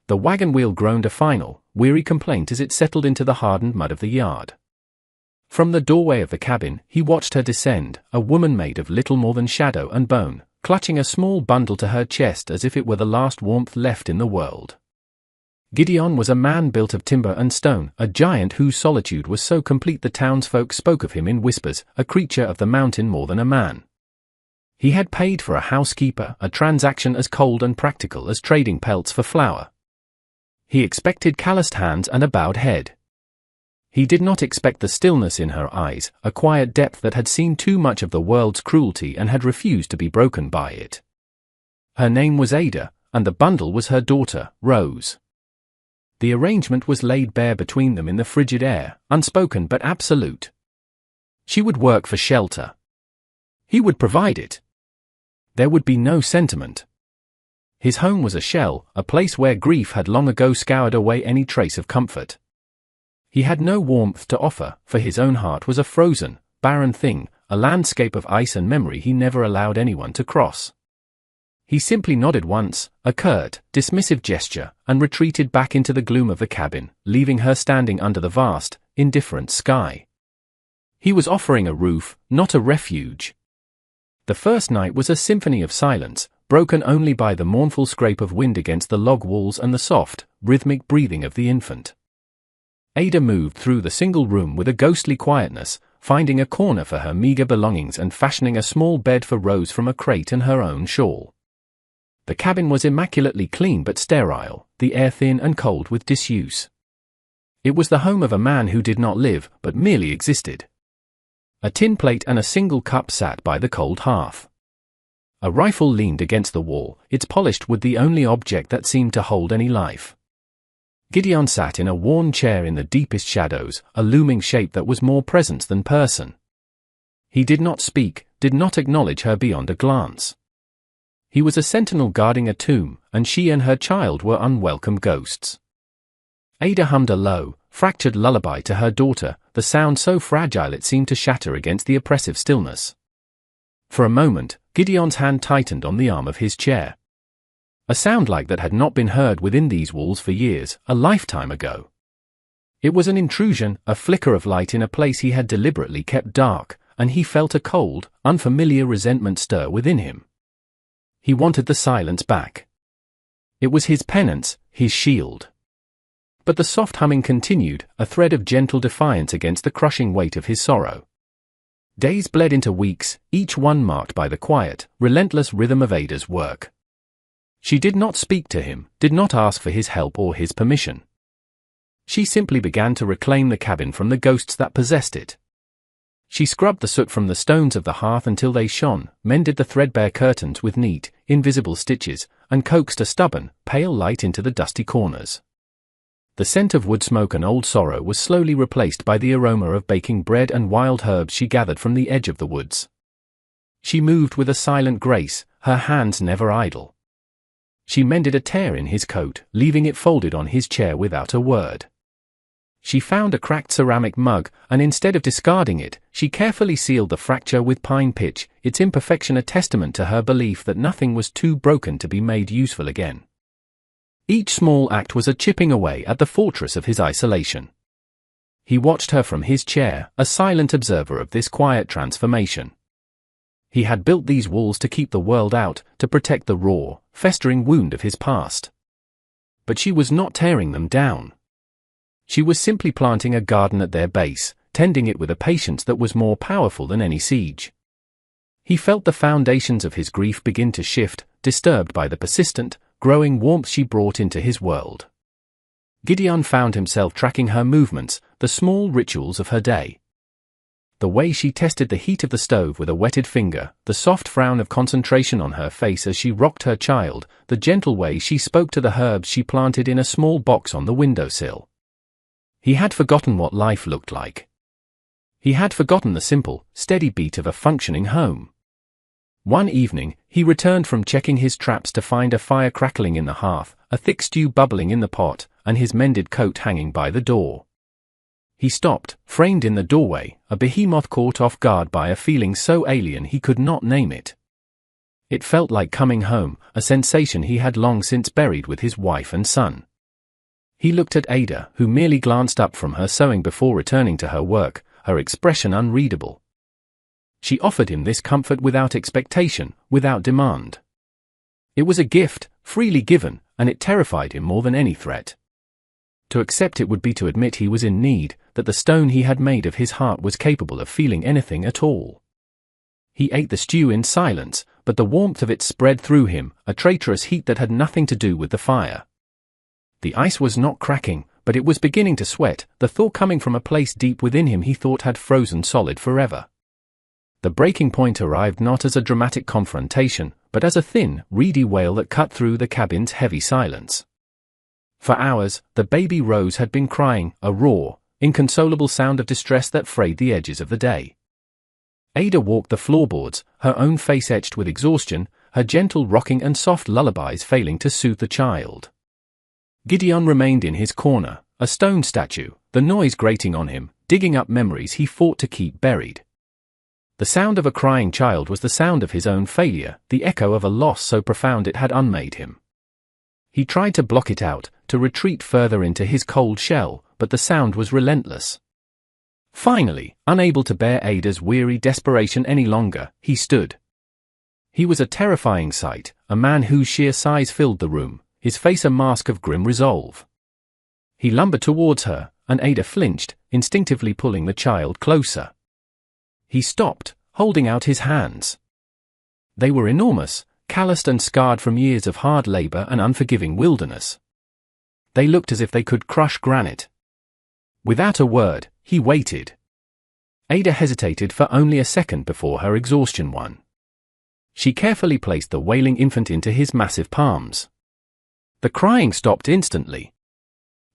The wagon wheel groaned a final, weary complaint as it settled into the hardened mud of the yard. From the doorway of the cabin, he watched her descend, a woman made of little more than shadow and bone, clutching a small bundle to her chest as if it were the last warmth left in the world. Gideon was a man built of timber and stone, a giant whose solitude was so complete the townsfolk spoke of him in whispers, a creature of the mountain more than a man. He had paid for a housekeeper, a transaction as cold and practical as trading pelts for flour. He expected calloused hands and a bowed head. He did not expect the stillness in her eyes, a quiet depth that had seen too much of the world's cruelty and had refused to be broken by it. Her name was Ada, and the bundle was her daughter, Rose. The arrangement was laid bare between them in the frigid air, unspoken but absolute. She would work for shelter. He would provide it. There would be no sentiment. His home was a shell, a place where grief had long ago scoured away any trace of comfort. He had no warmth to offer, for his own heart was a frozen, barren thing, a landscape of ice and memory he never allowed anyone to cross. He simply nodded once, a curt, dismissive gesture, and retreated back into the gloom of the cabin, leaving her standing under the vast, indifferent sky. He was offering a roof, not a refuge. The first night was a symphony of silence, broken only by the mournful scrape of wind against the log walls and the soft, rhythmic breathing of the infant. Ada moved through the single room with a ghostly quietness, finding a corner for her meager belongings and fashioning a small bed for Rose from a crate and her own shawl. The cabin was immaculately clean but sterile, the air thin and cold with disuse. It was the home of a man who did not live, but merely existed. A tin plate and a single cup sat by the cold hearth. A rifle leaned against the wall, its polished wood the only object that seemed to hold any life. Gideon sat in a worn chair in the deepest shadows, a looming shape that was more presence than person. He did not speak, did not acknowledge her beyond a glance. He was a sentinel guarding a tomb, and she and her child were unwelcome ghosts. Ada hummed a low, fractured lullaby to her daughter, the sound so fragile it seemed to shatter against the oppressive stillness. For a moment, Gideon's hand tightened on the arm of his chair. A sound like that had not been heard within these walls for years, a lifetime ago. It was an intrusion, a flicker of light in a place he had deliberately kept dark, and he felt a cold, unfamiliar resentment stir within him. He wanted the silence back. It was his penance, his shield. But the soft humming continued, a thread of gentle defiance against the crushing weight of his sorrow. Days bled into weeks, each one marked by the quiet, relentless rhythm of Ada's work. She did not speak to him, did not ask for his help or his permission. She simply began to reclaim the cabin from the ghosts that possessed it. She scrubbed the soot from the stones of the hearth until they shone, mended the threadbare curtains with neat, invisible stitches, and coaxed a stubborn, pale light into the dusty corners. The scent of wood smoke and old sorrow was slowly replaced by the aroma of baking bread and wild herbs she gathered from the edge of the woods. She moved with a silent grace, her hands never idle. She mended a tear in his coat, leaving it folded on his chair without a word. She found a cracked ceramic mug, and instead of discarding it, she carefully sealed the fracture with pine pitch, its imperfection a testament to her belief that nothing was too broken to be made useful again. Each small act was a chipping away at the fortress of his isolation. He watched her from his chair, a silent observer of this quiet transformation. He had built these walls to keep the world out, to protect the raw, festering wound of his past. But she was not tearing them down. She was simply planting a garden at their base, tending it with a patience that was more powerful than any siege. He felt the foundations of his grief begin to shift, disturbed by the persistent, growing warmth she brought into his world. Gideon found himself tracking her movements, the small rituals of her day. The way she tested the heat of the stove with a wetted finger, the soft frown of concentration on her face as she rocked her child, the gentle way she spoke to the herbs she planted in a small box on the windowsill. He had forgotten what life looked like. He had forgotten the simple, steady beat of a functioning home. One evening, he returned from checking his traps to find a fire crackling in the hearth, a thick stew bubbling in the pot, and his mended coat hanging by the door. He stopped, framed in the doorway, a behemoth caught off guard by a feeling so alien he could not name it. It felt like coming home, a sensation he had long since buried with his wife and son. He looked at Ada, who merely glanced up from her sewing before returning to her work, her expression unreadable. She offered him this comfort without expectation, without demand. It was a gift, freely given, and it terrified him more than any threat. To accept it would be to admit he was in need, that the stone he had made of his heart was capable of feeling anything at all. He ate the stew in silence, but the warmth of it spread through him, a traitorous heat that had nothing to do with the fire. The ice was not cracking, but it was beginning to sweat, the thaw coming from a place deep within him he thought had frozen solid forever. The breaking point arrived not as a dramatic confrontation, but as a thin, reedy wail that cut through the cabin's heavy silence. For hours, the baby Rose had been crying, a raw, inconsolable sound of distress that frayed the edges of the day. Ada walked the floorboards, her own face etched with exhaustion, her gentle rocking and soft lullabies failing to soothe the child. Gideon remained in his corner, a stone statue, the noise grating on him, digging up memories he fought to keep buried. The sound of a crying child was the sound of his own failure, the echo of a loss so profound it had unmade him. He tried to block it out, to retreat further into his cold shell, but the sound was relentless. Finally, unable to bear Ada's weary desperation any longer, he stood. He was a terrifying sight, a man whose sheer size filled the room, his face a mask of grim resolve. He lumbered towards her, and Ada flinched, instinctively pulling the child closer. He stopped, holding out his hands. They were enormous, calloused and scarred from years of hard labor and unforgiving wilderness. They looked as if they could crush granite. Without a word, he waited. Ada hesitated for only a second before her exhaustion won. She carefully placed the wailing infant into his massive palms. The crying stopped instantly.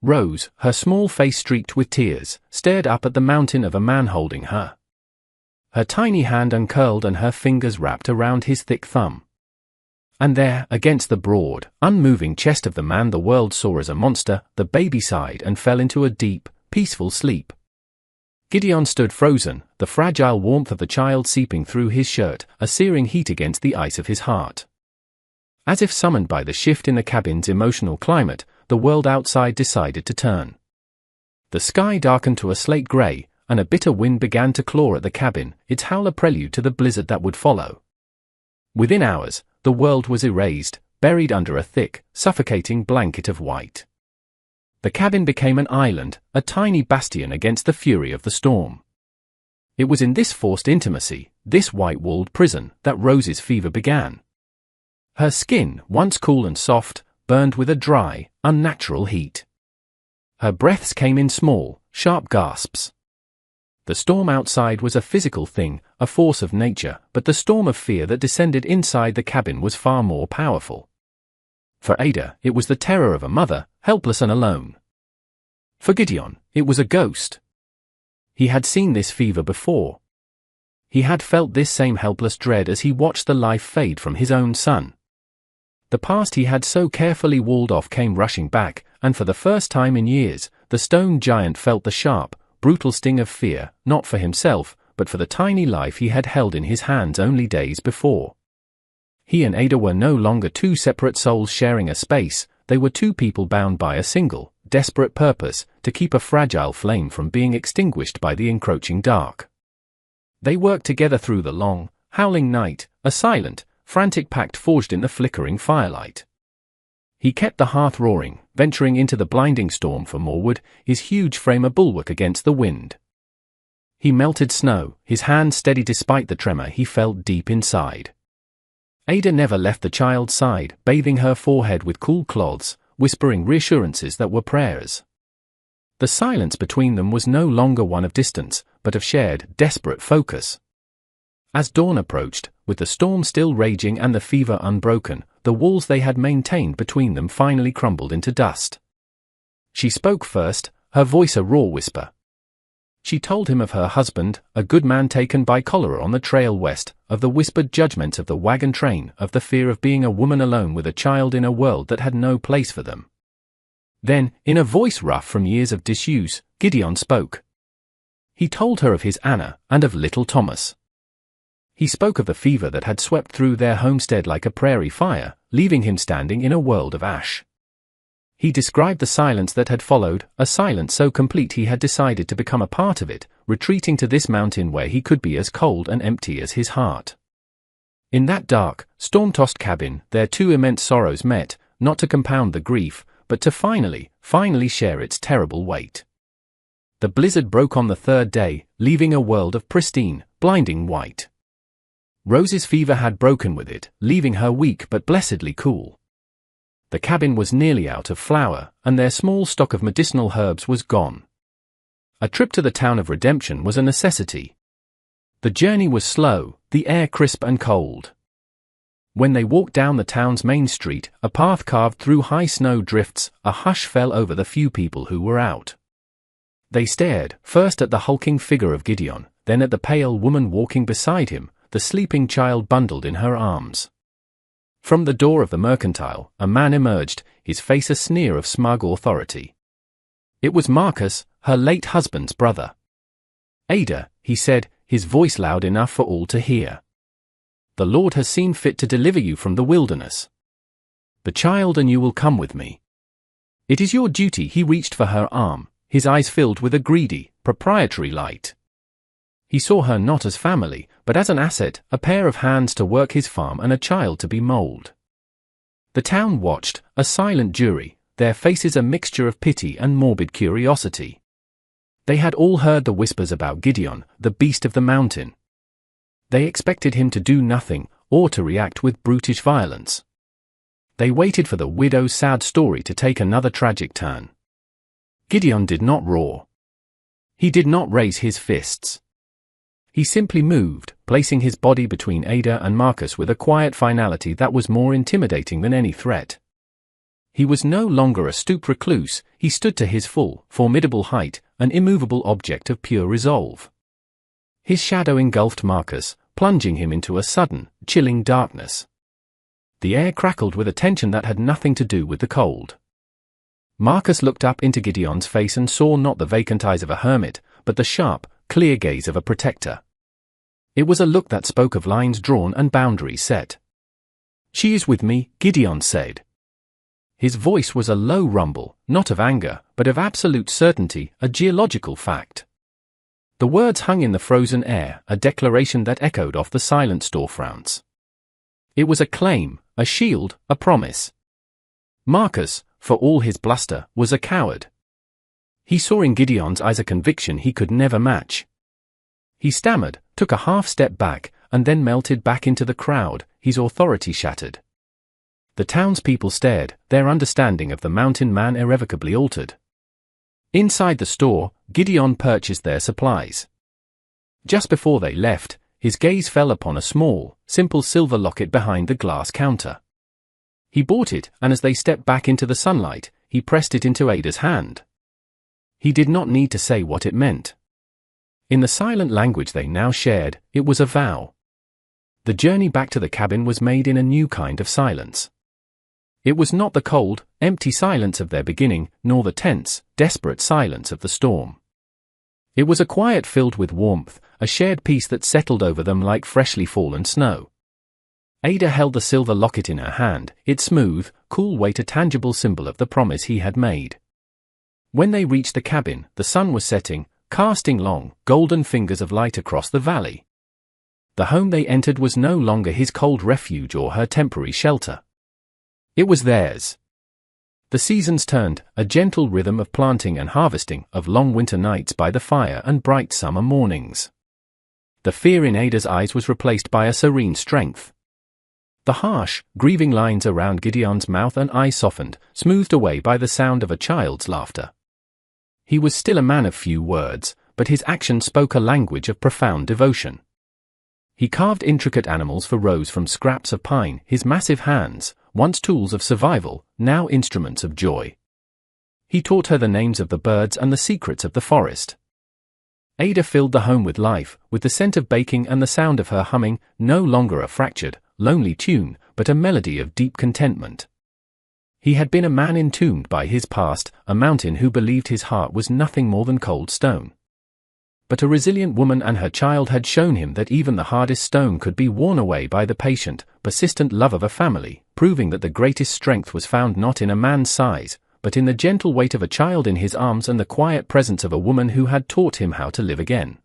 Rose, her small face streaked with tears, stared up at the mountain of a man holding her. Her tiny hand uncurled and her fingers wrapped around his thick thumb. And there, against the broad, unmoving chest of the man the world saw as a monster, the baby sighed and fell into a deep, peaceful sleep. Gideon stood frozen, the fragile warmth of the child seeping through his shirt, a searing heat against the ice of his heart. As if summoned by the shift in the cabin's emotional climate, the world outside decided to turn. The sky darkened to a slate gray, and a bitter wind began to claw at the cabin, its howl a prelude to the blizzard that would follow. Within hours, the world was erased, buried under a thick, suffocating blanket of white. The cabin became an island, a tiny bastion against the fury of the storm. It was in this forced intimacy, this white-walled prison, that Rose's fever began. Her skin, once cool and soft, burned with a dry, unnatural heat. Her breaths came in small, sharp gasps. The storm outside was a physical thing, a force of nature, but the storm of fear that descended inside the cabin was far more powerful. For Ada, it was the terror of a mother, helpless and alone. For Gideon, it was a ghost. He had seen this fever before. He had felt this same helpless dread as he watched the life fade from his own son. The past he had so carefully walled off came rushing back, and for the first time in years, the stone giant felt the sharp, brutal sting of fear, not for himself, but for the tiny life he had held in his hands only days before. He and Ada were no longer two separate souls sharing a space, they were two people bound by a single, desperate purpose, to keep a fragile flame from being extinguished by the encroaching dark. They worked together through the long, howling night, a silent, frantic pact forged in the flickering firelight. He kept the hearth roaring, venturing into the blinding storm for more wood, his huge frame a bulwark against the wind. He melted snow, his hand steady despite the tremor he felt deep inside. Ada never left the child's side, bathing her forehead with cool cloths, whispering reassurances that were prayers. The silence between them was no longer one of distance, but of shared, desperate focus. As dawn approached, with the storm still raging and the fever unbroken, the walls they had maintained between them finally crumbled into dust. She spoke first, her voice a raw whisper. She told him of her husband, a good man taken by cholera on the trail west, of the whispered judgments of the wagon train, of the fear of being a woman alone with a child in a world that had no place for them. Then, in a voice rough from years of disuse, Gideon spoke. He told her of his Anna, and of little Thomas. He spoke of the fever that had swept through their homestead like a prairie fire, leaving him standing in a world of ash. He described the silence that had followed, a silence so complete he had decided to become a part of it, retreating to this mountain where he could be as cold and empty as his heart. In that dark, storm-tossed cabin, their two immense sorrows met, not to compound the grief, but to finally share its terrible weight. The blizzard broke on the third day, leaving a world of pristine, blinding white. Rose's fever had broken with it, leaving her weak but blessedly cool. The cabin was nearly out of flour, and their small stock of medicinal herbs was gone. A trip to the town of Redemption was a necessity. The journey was slow, the air crisp and cold. When they walked down the town's main street, a path carved through high snow drifts, a hush fell over the few people who were out. They stared, first at the hulking figure of Gideon, then at the pale woman walking beside him, the sleeping child bundled in her arms. From the door of the mercantile, a man emerged, his face a sneer of smug authority. It was Marcus, her late husband's brother. "Ada," he said, his voice loud enough for all to hear. "The Lord has seen fit to deliver you from the wilderness. The child and you will come with me. It is your duty." He reached for her arm, his eyes filled with a greedy, proprietary light. He saw her not as family, but as an asset, a pair of hands to work his farm and a child to be molded. The town watched, a silent jury, their faces a mixture of pity and morbid curiosity. They had all heard the whispers about Gideon, the beast of the mountain. They expected him to do nothing, or to react with brutish violence. They waited for the widow's sad story to take another tragic turn. Gideon did not roar. He did not raise his fists. He simply moved, placing his body between Ada and Marcus with a quiet finality that was more intimidating than any threat. He was no longer a stooped recluse, he stood to his full, formidable height, an immovable object of pure resolve. His shadow engulfed Marcus, plunging him into a sudden, chilling darkness. The air crackled with a tension that had nothing to do with the cold. Marcus looked up into Gideon's face and saw not the vacant eyes of a hermit, but the sharp, clear gaze of a protector. It was a look that spoke of lines drawn and boundaries set. "She is with me," Gideon said. His voice was a low rumble, not of anger, but of absolute certainty, a geological fact. The words hung in the frozen air, a declaration that echoed off the silent storefronts. It was a claim, a shield, a promise. Marcus, for all his bluster, was a coward. He saw in Gideon's eyes a conviction he could never match. He stammered, took a half-step back, and then melted back into the crowd, his authority shattered. The townspeople stared, their understanding of the mountain man irrevocably altered. Inside the store, Gideon purchased their supplies. Just before they left, his gaze fell upon a small, simple silver locket behind the glass counter. He bought it, and as they stepped back into the sunlight, he pressed it into Ada's hand. He did not need to say what it meant. In the silent language they now shared, it was a vow. The journey back to the cabin was made in a new kind of silence. It was not the cold, empty silence of their beginning, nor the tense, desperate silence of the storm. It was a quiet filled with warmth, a shared peace that settled over them like freshly fallen snow. Ada held the silver locket in her hand, its smooth, cool weight a tangible symbol of the promise he had made. When they reached the cabin, the sun was setting, casting long, golden fingers of light across the valley. The home they entered was no longer his cold refuge or her temporary shelter. It was theirs. The seasons turned, a gentle rhythm of planting and harvesting, of long winter nights by the fire and bright summer mornings. The fear in Ada's eyes was replaced by a serene strength. The harsh, grieving lines around Gideon's mouth and eyes softened, smoothed away by the sound of a child's laughter. He was still a man of few words, but his action spoke a language of profound devotion. He carved intricate animals for Rose from scraps of pine, his massive hands, once tools of survival, now instruments of joy. He taught her the names of the birds and the secrets of the forest. Ada filled the home with life, with the scent of baking and the sound of her humming, no longer a fractured, lonely tune, but a melody of deep contentment. He had been a man entombed by his past, a mountain who believed his heart was nothing more than cold stone. But a resilient woman and her child had shown him that even the hardest stone could be worn away by the patient, persistent love of a family, proving that the greatest strength was found not in a man's size, but in the gentle weight of a child in his arms and the quiet presence of a woman who had taught him how to live again.